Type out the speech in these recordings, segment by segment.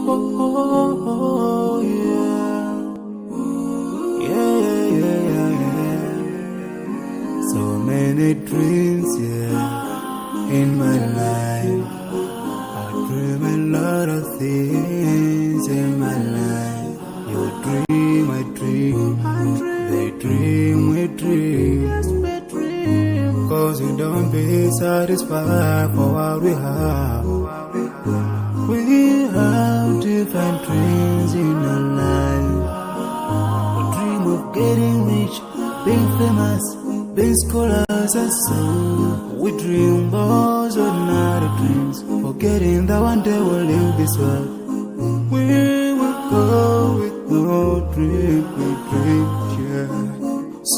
oh, yeah. Yeah, yeah, yeah, yeah. So many dreams, yeah, in my life. I dream a lot of things in my life. You dream, I dream. They dream, we dream. Cause we don't be satisfied for what we have. We have different dreams in our life. We dream of getting rich, being famous, being scholars and so. We dream those ordinary dreams, forgetting that one day we'll leave this world. We will go with no dream, we dream, yeah.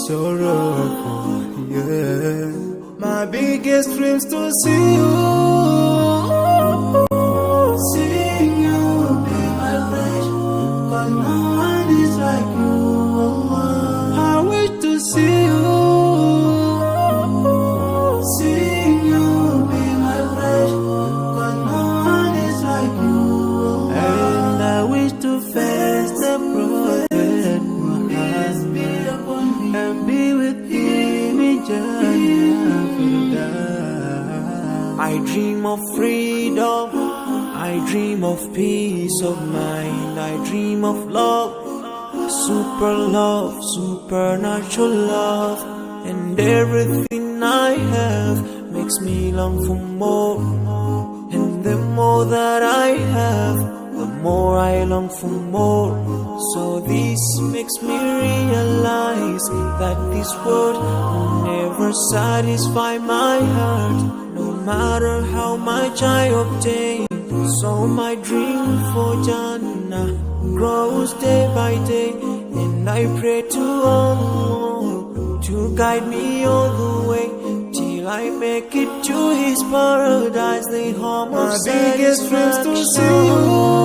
Sorrowful, yeah. My biggest dreams to see you. Seeing you be my flesh, but no one is like you. I wish to see you. Seeing you be my flesh, but no one is like you. And I wish to face the prophet Muhammad and be with him in Jannah. I dream of freedom, I dream of peace of mind, I dream of love, supernatural love, and everything I have makes me long for more, and the more that I have, the more I long for more. So this makes me realize that this world will never satisfy my heart, no matter how much I obtain. So my dream for Jannah grows day by day, and I pray to Allah to guide me all the way till I make it to His paradise. The home of my biggest dreams to see you.